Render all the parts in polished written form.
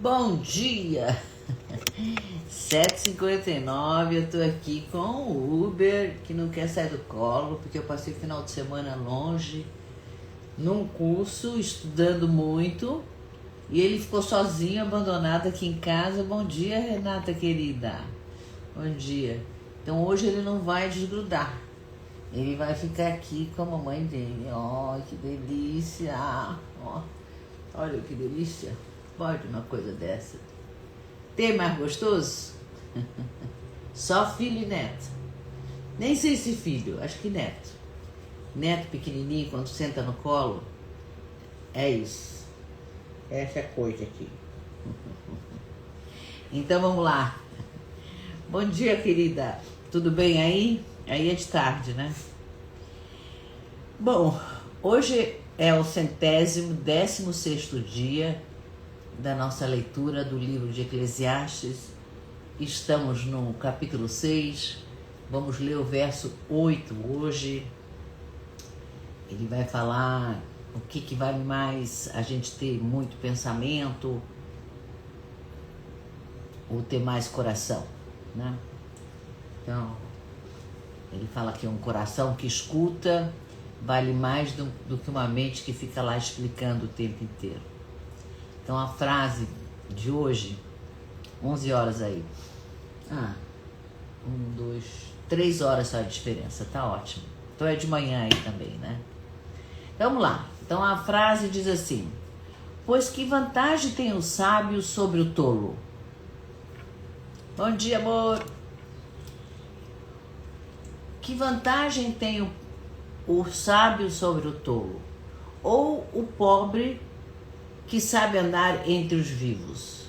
Bom dia! 7h59, eu tô aqui com o Uber, que não quer sair do colo, porque eu passei o final de semana longe, num curso, estudando muito, e ele ficou sozinho, abandonado aqui em casa. Bom dia, Renata querida. Bom dia. Então hoje ele não vai desgrudar. Ele vai ficar aqui com a mamãe dele. Ó, que delícia! Ó, olha que delícia. Pode uma coisa dessa. Tem mais gostoso? Só filho e neto. Nem sei se filho, acho que neto. Neto pequenininho, quando senta no colo, é isso. Essa coisa aqui. Então vamos lá. Bom dia, querida. Tudo bem aí? Aí é de tarde, né? Bom, hoje é o 116º dia da nossa leitura do livro de Eclesiastes. Estamos no capítulo 6, vamos ler o verso 8 hoje. Ele vai falar o que vale mais a gente ter muito pensamento ou ter mais coração, né? Então, ele fala que um coração que escuta vale mais do que uma mente que fica lá explicando o tempo inteiro. Então a frase de hoje, 11 horas aí. 3 horas só de diferença, tá ótimo. Então é de manhã aí também, né? Vamos lá. Então a frase diz assim: pois que vantagem tem o sábio sobre o tolo? Bom dia, amor. Que vantagem tem o sábio sobre o tolo? Ou o pobre que sabe andar entre os vivos?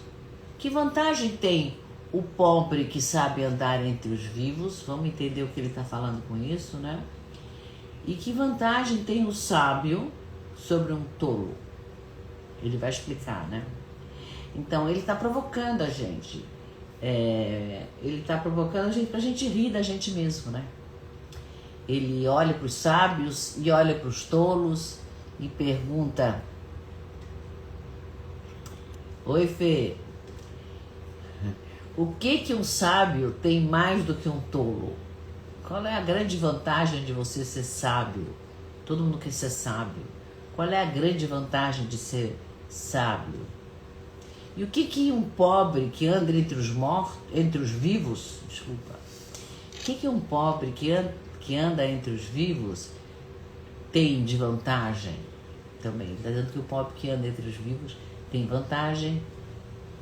Que vantagem tem o pobre que sabe andar entre os vivos? Vamos entender o que ele está falando com isso, né? E que vantagem tem o sábio sobre um tolo? Ele vai explicar, né? Então ele está provocando a gente. Ele está provocando a gente para a gente rir da gente mesmo, né? Ele olha para os sábios e olha para os tolos e pergunta: oi, Fê, o que um sábio tem mais do que um tolo? Qual é a grande vantagem de você ser sábio? Todo mundo quer ser sábio. Qual é a grande vantagem de ser sábio? E o que um pobre que anda entre os vivos, o que um pobre que anda entre os vivos tem de vantagem? Também está dizendo que o pobre que anda entre os vivos tem vantagem.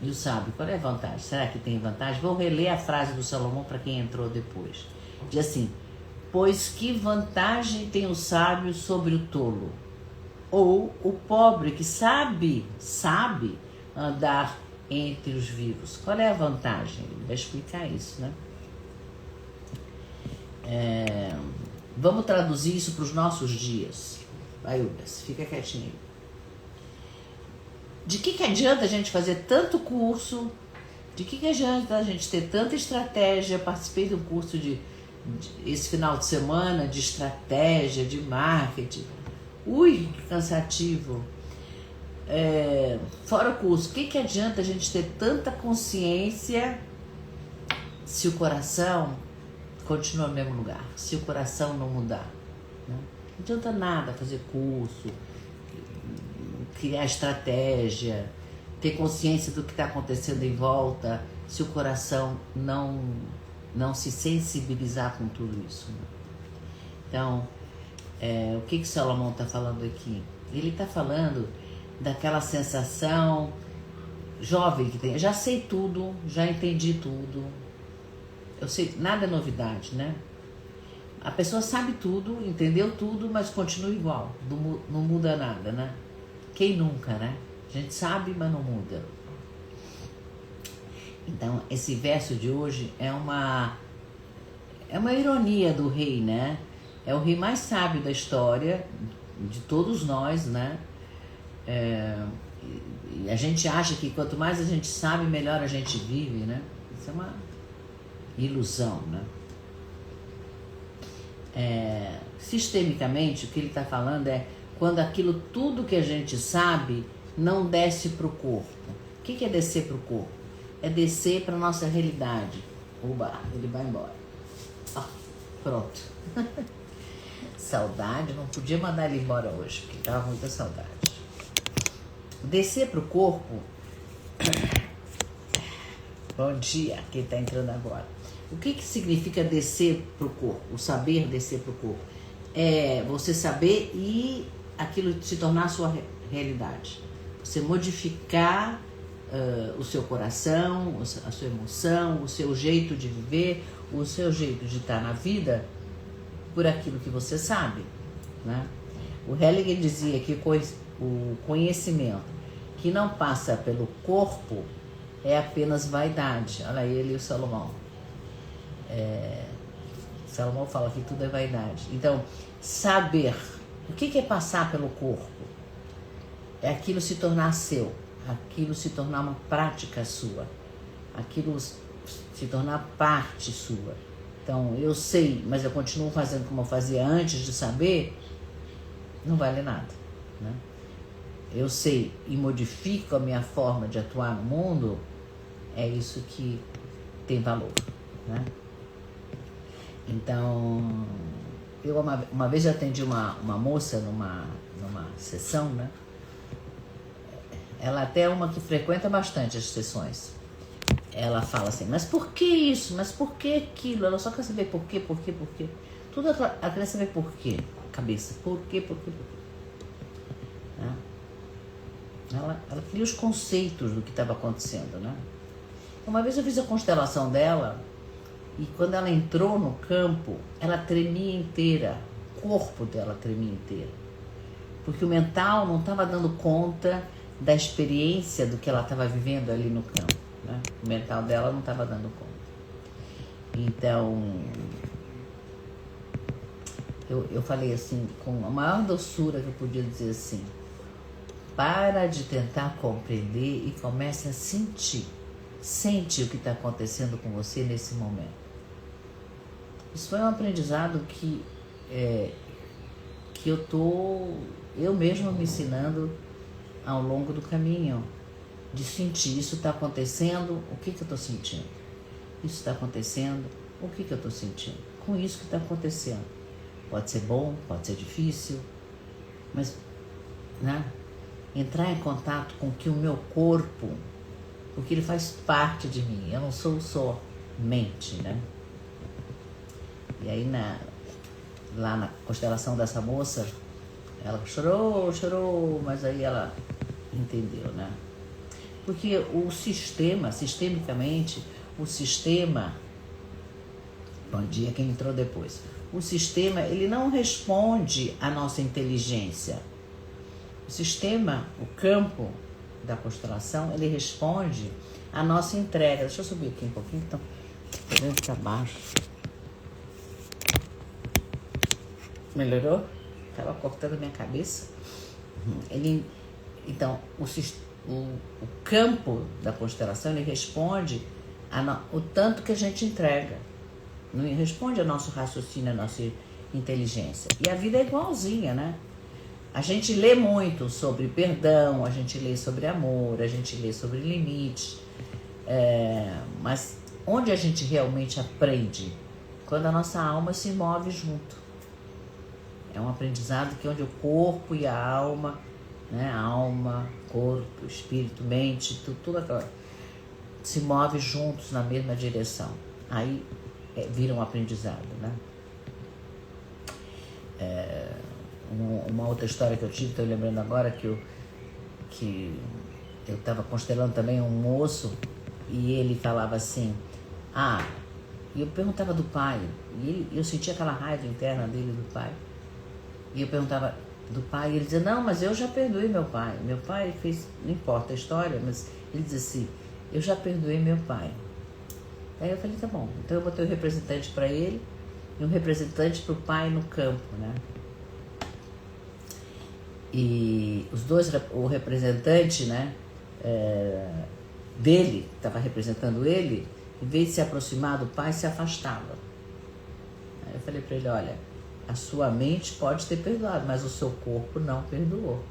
E o sábio, qual é a vantagem? Será que tem vantagem? Vou reler a frase do Salomão para quem entrou depois. Diz assim: pois que vantagem tem o sábio sobre o tolo? Ou o pobre que sabe andar entre os vivos? Qual é a vantagem? Ele vai explicar isso, né? Vamos traduzir isso para os nossos dias. Vai, Ubers, fica quietinho. De que adianta a gente fazer tanto curso? De que adianta a gente ter tanta estratégia? Eu participei de um curso esse final de semana de estratégia, de marketing. Ui, que cansativo. Fora o curso, o que adianta a gente ter tanta consciência se o coração continua no mesmo lugar? Se o coração não mudar, né? Não adianta nada fazer curso, criar estratégia, ter consciência do que está acontecendo em volta, se o coração não se sensibilizar com tudo isso, né? Então, o que Salomão está falando aqui? Ele está falando daquela sensação jovem que tem. Eu já sei tudo, já entendi tudo. Eu sei, nada é novidade, né? A pessoa sabe tudo, entendeu tudo, mas continua igual, não muda nada, né? Quem nunca, né? A gente sabe, mas não muda. Então, esse verso de hoje é uma ironia do rei, né? É o rei mais sábio da história, de todos nós, né? E a gente acha que quanto mais a gente sabe, melhor a gente vive, né? Isso é uma ilusão, né? Sistemicamente, o que ele está falando é quando aquilo tudo que a gente sabe não desce para o corpo. O que é descer para o corpo? É descer para a nossa realidade. Oba, ele vai embora. Pronto. Saudade, não podia mandar ele embora hoje, porque estava muita saudade. Descer para o corpo. Bom dia, quem está entrando agora. O que significa descer para o corpo? O saber descer para o corpo. É você saber e aquilo se tornar a sua realidade. Você modificar o seu coração, a sua emoção, o seu jeito de viver, o seu jeito de estar na vida por aquilo que você sabe, né? O Hellinger dizia que o conhecimento que não passa pelo corpo é apenas vaidade. Olha ele e o Salomão. Salomão fala que tudo é vaidade. Então, saber o que é passar pelo corpo é aquilo se tornar seu, aquilo se tornar uma prática sua, aquilo se tornar parte sua. Então, eu sei, mas eu continuo fazendo como eu fazia antes de saber, não vale nada, né? Eu sei e modifico a minha forma de atuar no mundo, é isso que tem valor, né? Então, eu uma vez atendi uma moça numa sessão, né? Ela até é uma que frequenta bastante as sessões. Ela fala assim, mas por que isso? Mas por que aquilo? Ela só quer saber por quê. Tudo ela quer saber por quê. Cabeça, por quê. Né? Ela cria os conceitos do que estava acontecendo, né? Uma vez eu fiz a constelação dela e quando ela entrou no campo, ela tremia inteira. O corpo dela tremia inteira. Porque o mental não estava dando conta da experiência do que ela estava vivendo ali no campo, né? O mental dela não estava dando conta. Então, eu falei assim, com a maior doçura que eu podia dizer assim, para de tentar compreender e comece a sentir. Sente o que está acontecendo com você nesse momento. Isso foi um aprendizado que eu mesma me ensinando ao longo do caminho, de sentir, isso está acontecendo, o que eu estou sentindo? Isso está acontecendo, o que eu estou sentindo? Com isso que está acontecendo. Pode ser bom, pode ser difícil, mas, né? Entrar em contato com que o meu corpo, porque ele faz parte de mim, eu não sou só mente, né? E aí lá na constelação dessa moça, ela chorou, mas aí ela entendeu, né? Porque o sistemicamente, bom dia quem entrou depois, o sistema, ele não responde à nossa inteligência. O sistema, o campo da constelação, ele responde à nossa entrega. Deixa eu subir aqui um pouquinho, então, dentro para baixo. Melhorou? Estava cortando a minha cabeça. Então, o campo da constelação, ele responde o tanto que a gente entrega. Não responde ao nosso raciocínio, à nossa inteligência. E a vida é igualzinha, né? A gente lê muito sobre perdão, a gente lê sobre amor, a gente lê sobre limites. Mas onde a gente realmente aprende? Quando a nossa alma se move junto. É um aprendizado que é onde o corpo e a alma, né? Alma, corpo, espírito, mente, tudo se move juntos na mesma direção. Aí vira um aprendizado, né? Uma outra história que eu tive, estou lembrando agora, que eu estava constelando também um moço e ele falava assim, e eu perguntava do pai, e eu sentia aquela raiva interna dele do pai, e eu perguntava do pai, e ele dizia, não, mas eu já perdoei meu pai fez, não importa a história, mas ele dizia assim, eu já perdoei meu pai. Aí eu falei, tá bom, então eu botei um representante para ele e um representante para o pai no campo, né? E os dois, o representante, né, dele, que estava representando ele, em vez de se aproximar do pai, se afastava. Aí eu falei para ele, olha, a sua mente pode ter perdoado, mas o seu corpo não perdoou,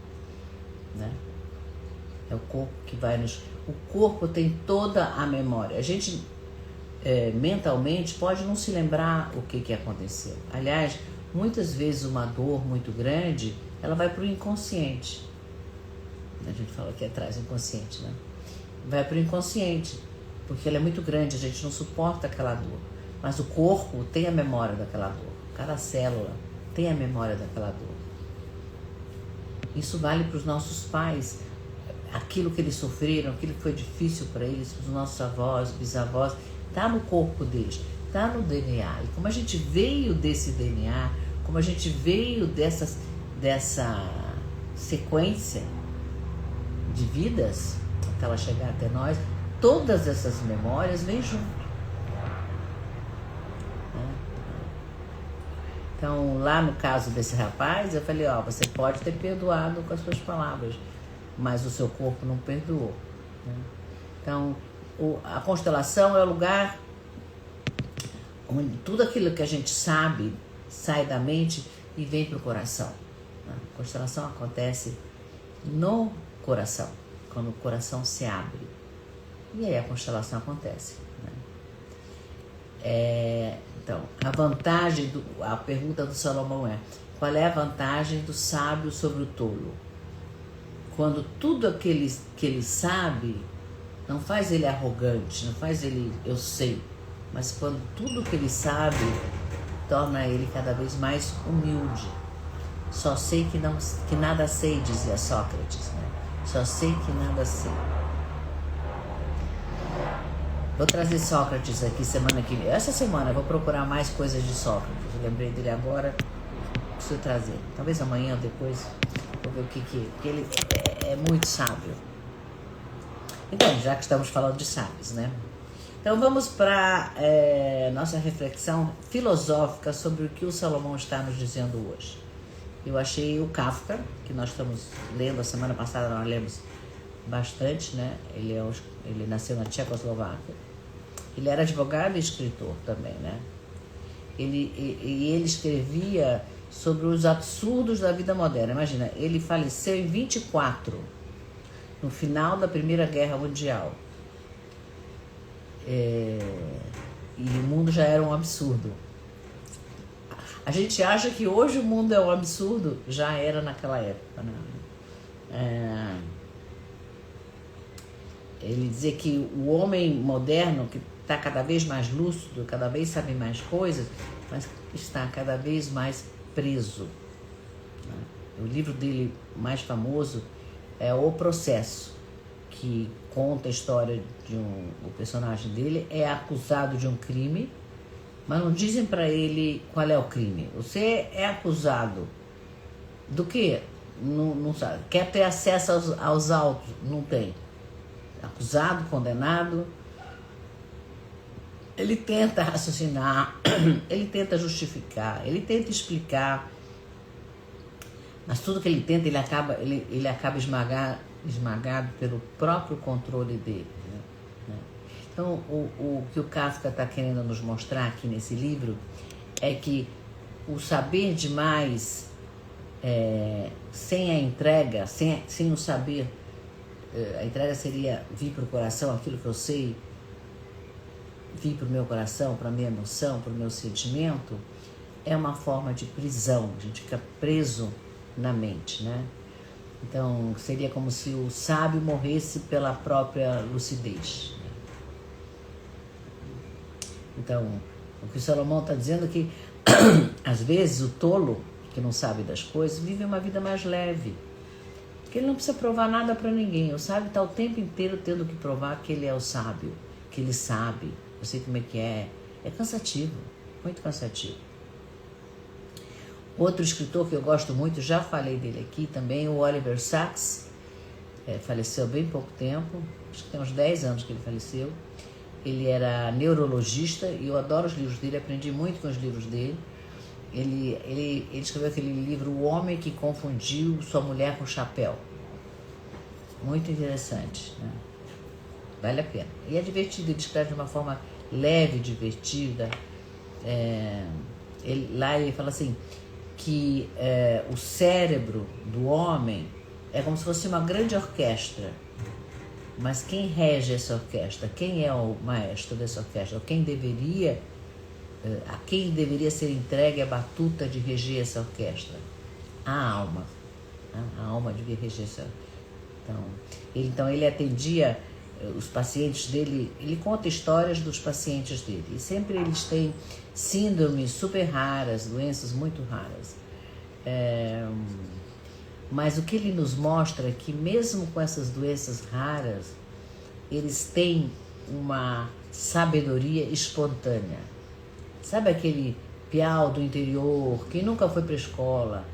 né? É o corpo que vai nos... O corpo tem toda a memória. A gente mentalmente pode não se lembrar o que aconteceu. Aliás, muitas vezes uma dor muito grande, ela vai para o inconsciente. A gente fala aqui atrás, inconsciente, né? Vai para o inconsciente, porque ela é muito grande, a gente não suporta aquela dor. Mas o corpo tem a memória daquela dor. Cada célula tem a memória daquela dor. Isso vale para os nossos pais. Aquilo que eles sofreram, aquilo que foi difícil para eles, para os nossos avós, bisavós, está no corpo deles, está no DNA. E como a gente veio desse DNA, como a gente veio dessa sequência de vidas, até ela chegar até nós, todas essas memórias vêm junto. Então, lá no caso desse rapaz, eu falei, você pode ter perdoado com as suas palavras, mas o seu corpo não perdoou. Então, a constelação é o lugar onde tudo aquilo que a gente sabe sai da mente e vem para o coração. A constelação acontece no coração, quando o coração se abre. E aí a constelação acontece. Então, a vantagem, a pergunta do Salomão é: qual é a vantagem do sábio sobre o tolo? Quando tudo aquilo que ele sabe não faz ele arrogante, não faz ele eu sei, mas quando tudo que ele sabe torna ele cada vez mais humilde. Só sei que nada sei, dizia Sócrates, né? Só sei que nada sei. Vou trazer Sócrates aqui semana que vem. Essa semana eu vou procurar mais coisas de Sócrates. Eu lembrei dele agora, preciso trazer. Talvez amanhã ou depois, vou ver o que é. Porque ele é muito sábio. Então, já que estamos falando de sábios, né? Então vamos para nossa reflexão filosófica sobre o que o Salomão está nos dizendo hoje. Eu achei o Kafka, que nós estamos lendo, a semana passada nós lemos bastante, né? Ele nasceu na Tchecoslováquia. Ele era advogado e escritor também, né? Ele escrevia sobre os absurdos da vida moderna. Imagina, ele faleceu em 24, no final da Primeira Guerra Mundial. E o mundo já era um absurdo. A gente acha que hoje o mundo é um absurdo, já era naquela época, né? Ele dizia que o homem moderno, que está cada vez mais lúcido, cada vez sabe mais coisas, mas está cada vez mais preso. O livro dele mais famoso é O Processo, que conta a história de o personagem dele é acusado de um crime, mas não dizem para ele qual é o crime. Você é acusado do quê? Não sabe. Quer ter acesso aos autos? Não tem. Acusado, condenado. Ele tenta raciocinar, ele tenta justificar, ele tenta explicar, mas tudo que ele tenta, ele acaba esmagado pelo próprio controle dele. Né? Então, o que o Kafka está querendo nos mostrar aqui nesse livro é que o saber demais, sem a entrega, sem o saber, a entrega seria vir para o coração aquilo que eu sei, vir para o meu coração, para a minha emoção, para o meu sentimento, é uma forma de prisão. A gente fica preso na mente, né? Então, seria como se o sábio morresse pela própria lucidez. Então, o que o Salomão está dizendo é que, às vezes, o tolo, que não sabe das coisas, vive uma vida mais leve. Porque ele não precisa provar nada para ninguém. O sábio está o tempo inteiro tendo que provar que ele é o sábio, que ele sabe. Eu sei como é que é. É cansativo, muito cansativo. Outro escritor que eu gosto muito, já falei dele aqui também, o Oliver Sacks, faleceu há bem pouco tempo, acho que tem uns 10 anos que ele faleceu. Ele era neurologista e eu adoro os livros dele, aprendi muito com os livros dele. Ele escreveu aquele livro O Homem que Confundiu Sua Mulher com Chapéu. Muito interessante, né? Vale a pena. E é divertido, ele escreve de uma forma leve, divertida. Ele fala assim, que o cérebro do homem é como se fosse uma grande orquestra. Mas quem rege essa orquestra? Quem é o maestro dessa orquestra? A quem deveria ser entregue a batuta de reger essa orquestra? A alma. A alma devia reger essa. Então ele atendia os pacientes dele, ele conta histórias dos pacientes dele. E sempre eles têm síndromes super raras, doenças muito raras. Mas o que ele nos mostra é que mesmo com essas doenças raras, eles têm uma sabedoria espontânea. Sabe aquele piau do interior que nunca foi para a escola,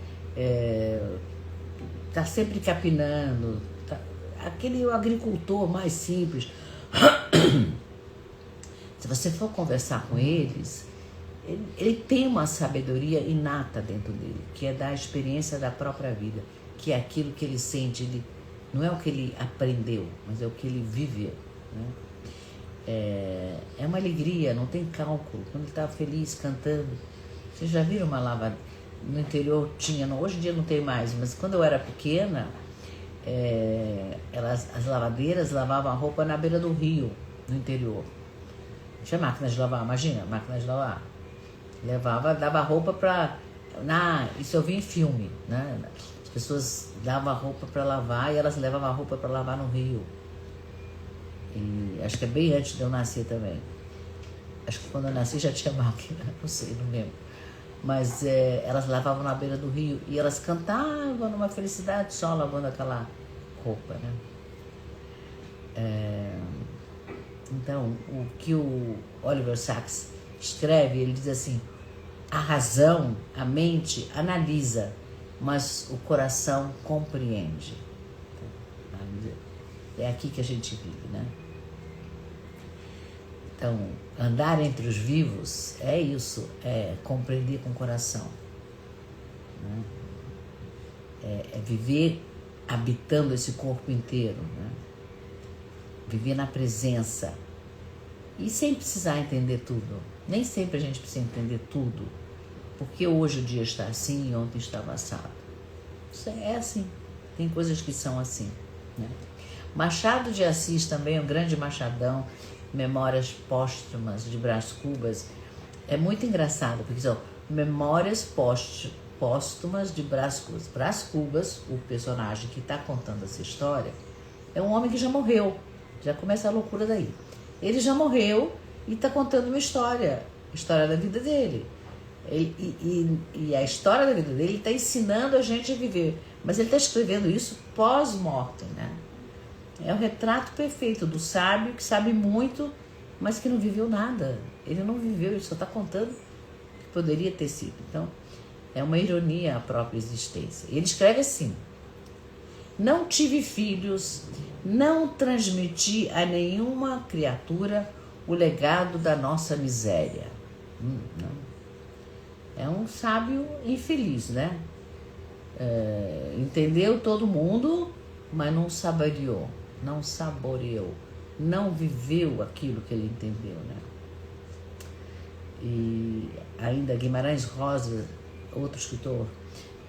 tá sempre capinando, aquele agricultor mais simples. Se você for conversar com eles, ele tem uma sabedoria inata dentro dele, que é da experiência da própria vida, que é aquilo que ele sente, não é o que ele aprendeu, mas é o que ele viveu, né? É uma alegria, não tem cálculo. Quando ele está feliz cantando, vocês já viram uma lavadeira? No interior tinha, hoje em dia não tem mais, mas quando eu era pequena, as lavadeiras lavavam a roupa na beira do rio, no interior. Tinha máquina de lavar, imagina, máquina de lavar. Dava roupa para... Isso eu vi em filme, né? As pessoas davam a roupa para lavar e elas levavam a roupa para lavar no rio. E acho que é bem antes de eu nascer também. Acho que quando eu nasci já tinha máquina, não sei, não lembro. Mas elas lavavam na beira do rio e elas cantavam numa felicidade só lavando aquela roupa, né? Então, o que o Oliver Sacks escreve, ele diz assim: a razão, a mente analisa, mas o coração compreende. É aqui que a gente vive, né? Então, andar entre os vivos é isso, é compreender com o coração, né? É viver habitando esse corpo inteiro, né? Viver na presença e sem precisar entender tudo. Nem sempre a gente precisa entender tudo, porque hoje o dia está assim e ontem estava assado. Isso é assim, tem coisas que são assim, né? Machado de Assis também, um grande machadão, Memórias Póstumas de Brás Cubas. É muito engraçado, porque são Memórias Póstumas de Brás Cubas. Brás Cubas, o personagem que está contando essa história, é um homem que já morreu. Já começa a loucura daí. Ele já morreu e está contando uma história da vida dele. E a história da vida dele está ensinando a gente a viver. Mas ele está escrevendo isso pós-mortem, né? É o retrato perfeito do sábio que sabe muito, mas que não viveu nada. Ele não viveu, ele só está contando o que poderia ter sido. Então, é uma ironia a própria existência. Ele escreve assim: não tive filhos, não transmiti a nenhuma criatura o legado da nossa miséria. Não. É um sábio infeliz, né? Entendeu todo mundo, mas não saboreou, não viveu aquilo que ele entendeu, né? E ainda Guimarães Rosa, outro escritor,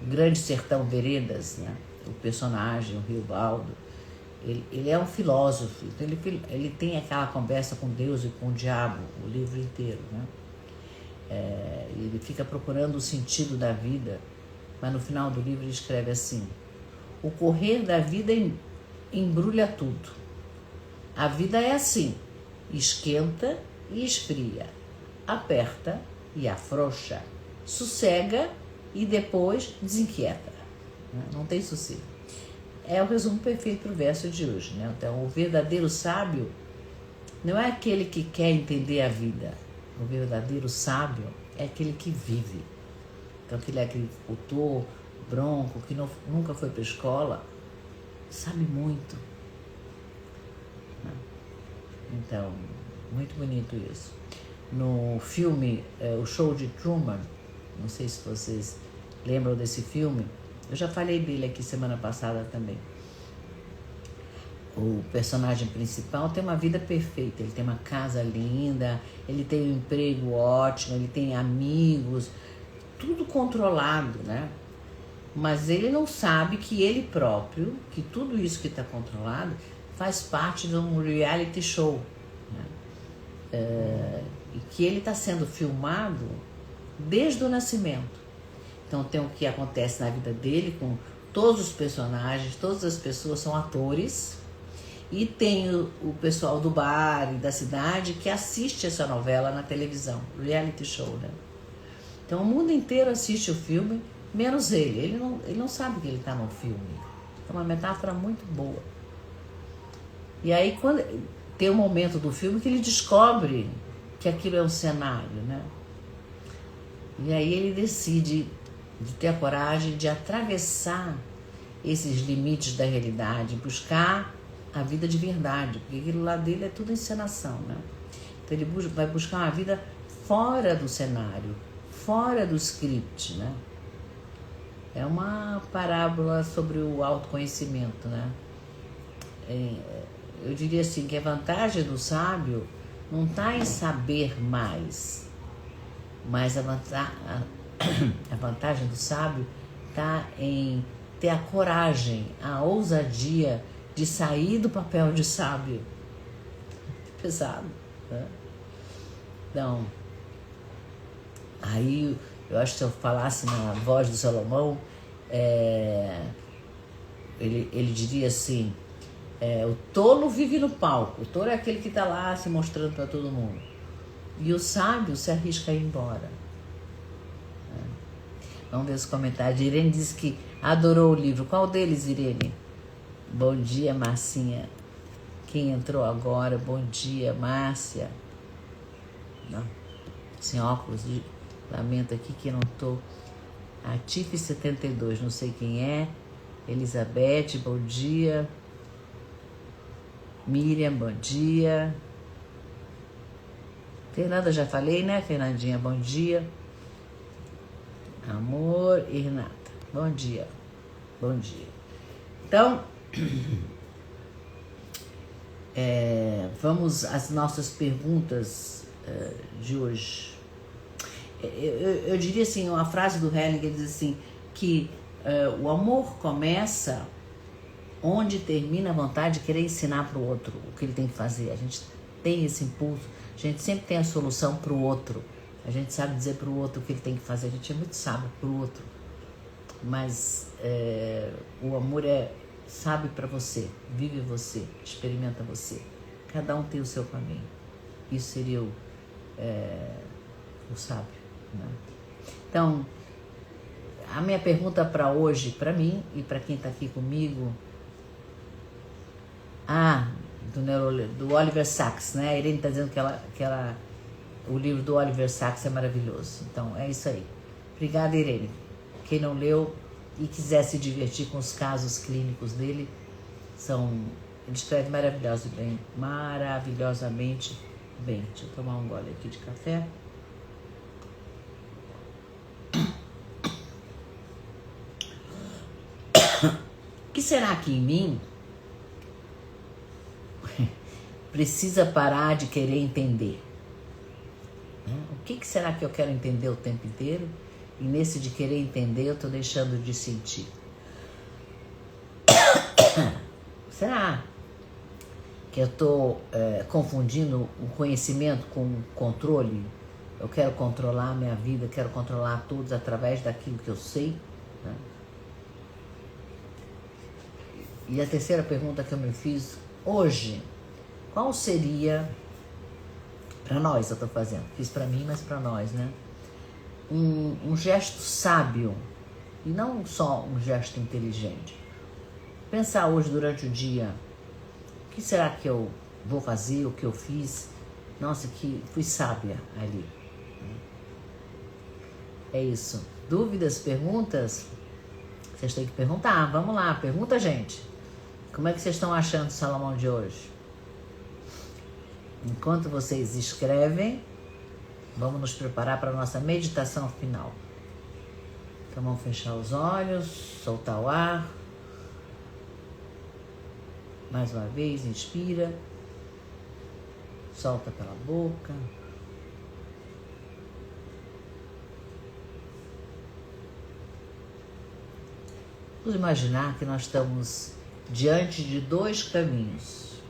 Grande Sertão Veredas, né? O personagem, o Riobaldo, ele é um filósofo, então ele tem aquela conversa com Deus e com o diabo o livro inteiro, né? Ele fica procurando o sentido da vida, mas no final do livro ele escreve assim: o correr da vida embrulha tudo. A vida é assim, esquenta e esfria, aperta e afrouxa, sossega e depois desinquieta. Não tem sossego. É o resumo perfeito para o verso de hoje, né? Então, o verdadeiro sábio não é aquele que quer entender a vida. O verdadeiro sábio é aquele que vive. Então, aquele agricultor bronco que nunca foi para a escola sabe muito. Então, muito bonito isso. No filme O Show de Truman, não sei se vocês lembram desse filme, eu já falei dele aqui semana passada também. O personagem principal tem uma vida perfeita, ele tem uma casa linda, ele tem um emprego ótimo, ele tem amigos, tudo controlado, né? Mas ele não sabe que ele próprio, que tudo isso que está controlado, faz parte de um reality show, né? E que ele está sendo filmado desde o nascimento. Então tem o que acontece na vida dele com todos os personagens, todas as pessoas são atores, e tem o pessoal do bar e da cidade que assiste essa novela na televisão, reality show, né? Então o mundo inteiro assiste o filme, menos ele. Ele não sabe que ele está no filme. É uma metáfora muito boa. E aí quando tem um momento do filme que ele descobre que aquilo é um cenário, né? E aí ele decide de ter a coragem de atravessar esses limites da realidade, buscar a vida de verdade, porque aquilo lá dele é tudo encenação, né? Então ele vai buscar uma vida fora do cenário, fora do script, né? É uma parábola sobre o autoconhecimento, né? Eu diria assim, que a vantagem do sábio não está em saber mais, mas a vantagem do sábio está em ter a coragem, a ousadia de sair do papel de sábio. Pesado, né? Então, aí eu acho que se eu falasse na voz do Salomão, ele diria assim, o tolo vive no palco, o tolo é aquele que está lá se mostrando para todo mundo, e o sábio se arrisca a ir embora. Vamos ver os comentários. Irene disse que adorou o livro. Qual deles, Irene? Bom dia, Marcinha. Quem entrou agora? Bom dia, Márcia. Não. Sem óculos, lamento aqui que não estou. A Tiff 72, não sei quem é. Elizabeth, bom dia. Miriam, bom dia. Fernanda, já falei, né? Fernandinha, bom dia. Amor e Renata, bom dia. Bom dia. Então, vamos às nossas perguntas de hoje. Eu diria assim, uma frase do Hellinger diz assim, que o amor começa onde termina a vontade de querer ensinar para o outro o que ele tem que fazer. A gente tem esse impulso, a gente sempre tem a solução para o outro. A gente sabe dizer para o outro o que ele tem que fazer. A gente é muito sábio para o outro. Mas o amor sabe para você, vive você, experimenta você. Cada um tem o seu caminho. Isso seria o sábio, né? Então, a minha pergunta para hoje, para mim e para quem está aqui comigo, do Oliver Sacks, né? A Irene está dizendo que o livro do Oliver Sacks é maravilhoso. Então, é isso aí. Obrigada, Irene. Quem não leu e quiser se divertir com os casos clínicos dele, ele escreve maravilhosamente bem. Deixa eu tomar um gole aqui de café. O que será que em mim precisa parar de querer entender? O que será que eu quero entender o tempo inteiro? E nesse de querer entender, eu estou deixando de sentir. Será que eu estou confundindo o conhecimento com o controle? Eu quero controlar a minha vida, quero controlar todos através daquilo que eu sei, né? E a terceira pergunta que eu me fiz hoje, qual seria, para nós eu estou fazendo, fiz para mim, mas para nós, né? Um gesto sábio, e não só um gesto inteligente. Pensar hoje durante o dia, o que será que eu vou fazer, o que eu fiz? Nossa, que fui sábia ali. É isso. Dúvidas, perguntas? Vocês têm que perguntar, vamos lá, pergunta, gente. Como é que vocês estão achando o Salomão de hoje? Enquanto vocês escrevem, vamos nos preparar para a nossa meditação final. Então vamos fechar os olhos, soltar o ar. Mais uma vez, inspira. Solta pela boca. Vamos imaginar que nós estamos diante de dois caminhos.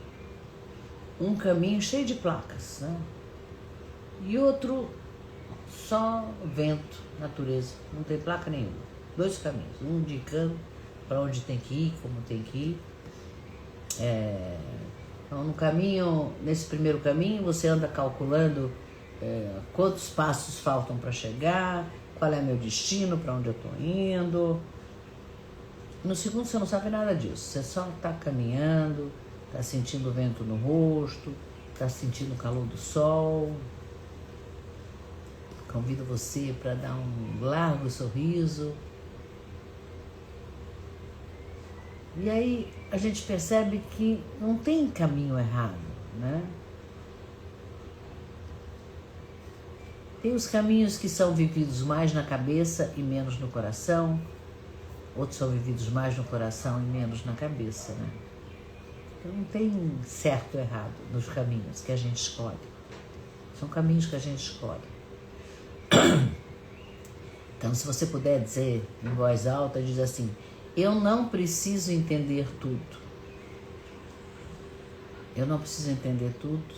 Um caminho cheio de placas, né? E outro só vento, natureza, não tem placa nenhuma. Dois caminhos, um indicando para onde tem que ir, como tem que ir. Então, no caminho, nesse primeiro caminho, você anda calculando quantos passos faltam para chegar, qual é meu destino, para onde eu estou indo. No segundo, você não sabe nada disso, você só está caminhando, está sentindo o vento no rosto, está sentindo o calor do sol. Convido você para dar um largo sorriso. E aí a gente percebe que não tem caminho errado, né? Tem os caminhos que são vividos mais na cabeça e menos no coração. Outros são vividos mais no coração e menos na cabeça, né? Então não tem certo ou errado nos caminhos que a gente escolhe. São caminhos que a gente escolhe. Então, se você puder dizer em voz alta, diz assim: eu não preciso entender tudo. Eu não preciso entender tudo.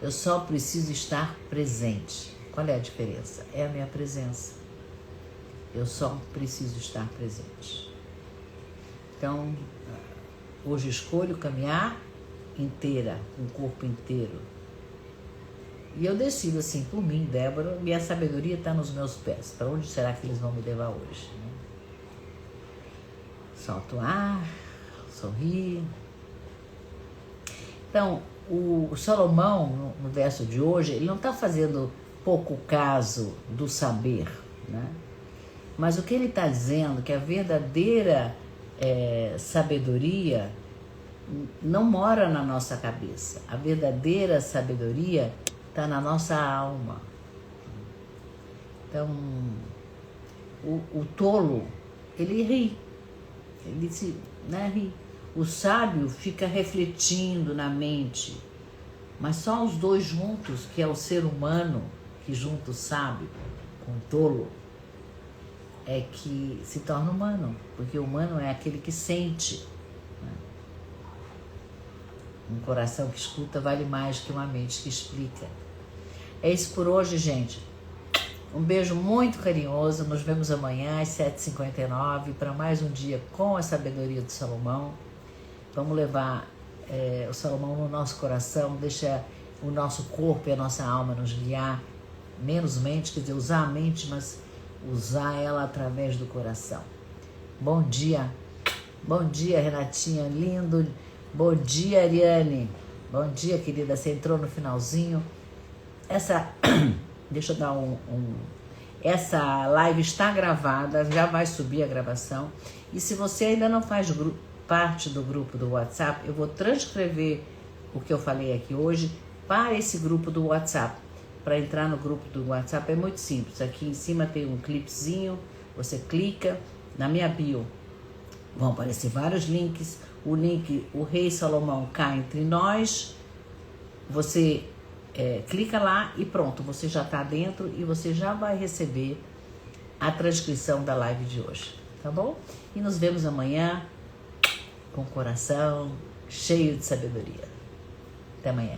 Eu só preciso estar presente. Qual é a diferença? É a minha presença. Eu só preciso estar presente. Então, hoje escolho caminhar inteira, com o corpo inteiro. E eu decido assim, por mim, Débora, minha sabedoria está nos meus pés. Para onde será que eles vão me levar hoje? Solto o ar, sorri. Então, o Salomão, no verso de hoje, ele não está fazendo pouco caso do saber, né? Mas o que ele está dizendo é que a verdadeira sabedoria não mora na nossa cabeça. A verdadeira sabedoria está na nossa alma. Então, o tolo, ele ri. Ele ri. O sábio fica refletindo na mente. Mas só os dois juntos, que é o ser humano, que junta o sábio com o tolo, é que se torna humano. Porque o humano é aquele que sente. Um coração que escuta vale mais que uma mente que explica. É isso por hoje, gente. Um beijo muito carinhoso. Nos vemos amanhã às 7h59 para mais um dia com a sabedoria do Salomão. Vamos levar o Salomão no nosso coração, deixa o nosso corpo e a nossa alma nos guiar. Menos mente, quer dizer, usar a mente, mas usar ela através do coração. Bom dia. Bom dia, Renatinha, lindo. Bom dia, Ariane. Bom dia, querida. Você entrou no finalzinho. Deixa eu dar essa live está gravada, já vai subir a gravação. E se você ainda não faz parte do grupo do WhatsApp, eu vou transcrever o que eu falei aqui hoje para esse grupo do WhatsApp. Para entrar no grupo do WhatsApp é muito simples. Aqui em cima tem um clipezinho, você clica, na minha bio vão aparecer vários links. O link, o Rei Salomão cá entre nós, você clica lá e pronto, você já está dentro e você já vai receber a transcrição da live de hoje, tá bom? E nos vemos amanhã com o coração cheio de sabedoria. Até amanhã.